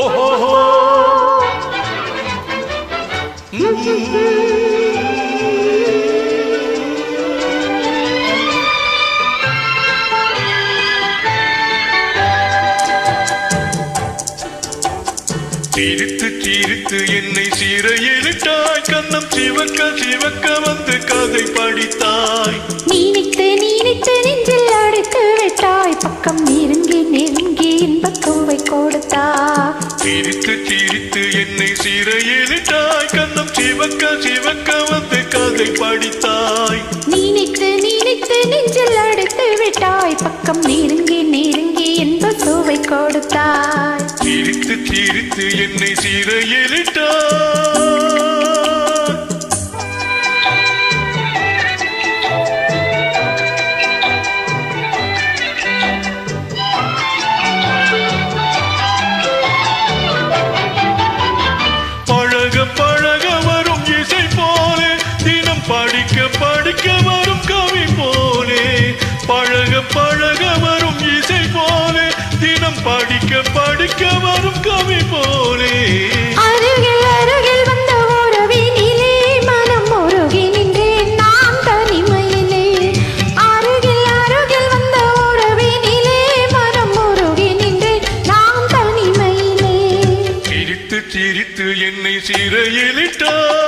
ஓஹோ சிரித்து சிரித்து என்னை சீரையிலிட்டாய், கண்ணம் சிவக்க சிவக்க வந்து கதை படித்தாய். நீனித்து நீனித்து நெஞ்சில் அடைத்து விட்டாய், பக்கம் நெருங்கி நெருங்கி இன்பத்தூவை கொடுத்தாய். சிரித்து சிரித்து என்னை சீரையிலிட்டாய், கண்ணம் சிவக்க சிவக்க வந்து கதை படித்தாய். நீனித்து நீனித்து நெஞ்சில் அடைத்து விட்டாய், பக்கம் நெருங்கி நெருங்கி இன்பத்தூவை கொடுத்தாய். சிரித்து சிரித்து என்னை சீரையிலிட்டாய். பழக பழக வரும் இசை போலே, தினம் படிக்க படிக்க வரும் கவி போலே. பழக பழக வரும் இசை போலே, தினம் படிக்க படிக்க வரும் கவி போலே. அருகில் அருகில் வந்த உறவினிலே மனம் உருகி நின்றேன் நான் தனிமையிலே. அருகில் அருகில் வந்த உறவினிலே மனம் உருகி நின்றேன் நான் தனிமையிலே. சிரித்து சிரித்து என்னை சீரையிலிட்டாய்.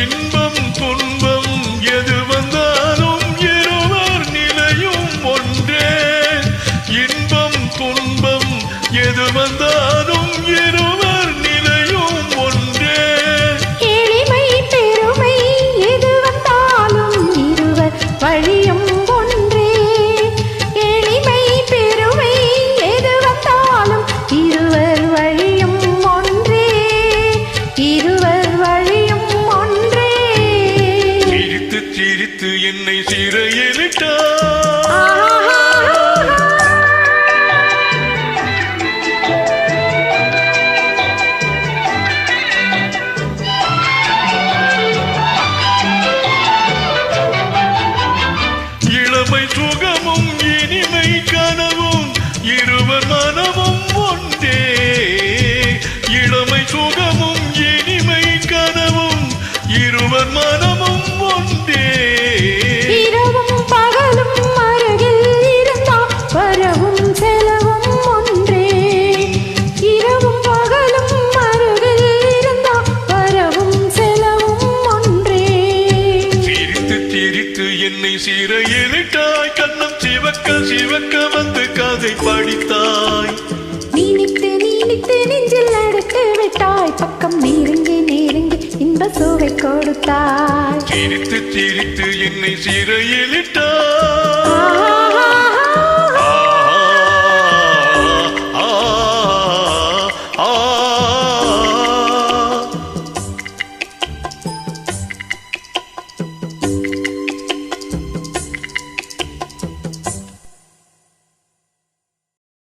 இன்பம் துன்பம் எது வந்தாலும் இருவர் நிலையும் ஒன்றே. இன்பம் துன்பம் எது வந்தாலும் இருவர் நிலையும் ஒன்றே. எளிமை பெருமை எது வந்தாலும் இருவர் வழியும் ஒன்றே. எளிமை பெருமை எது வந்தாலும் இருவர் வழியும் ஒன்றே. இருவர் வழியும் ஒன்றே. சிரித்து சிரித்து என்னை சீரையிலிட்டாய். இளமை சுகமும் இனிமை கனவும் இருவர் மனமும் ஒன்றே. இளமை சுகமும் இனிமை கனவும் இருவர் மனமும் ஒன்றே. இரவும் பகலும் அருகில் இருந்தால் வரவும் செலவும் ஒன்றே. இரவும் பகலும் அருகில் இருந்தால் வரவும் செலவும் ஒன்றே. சிரித்து சிரித்து என்னை சீரையிலிட்டாய், கண்ணம் சிவக்க சிவக்க வந்து கதை படித்தாய். நீனித்து நீனித்து நெஞ்சில் அடைத்து விட்டாய், பக்கம் நெருங்கி நெருங்கி இன்ப சுவை கொடுத்தாய். சிரித்து சிரித்து என்னை சீரையிலிட்டாய்.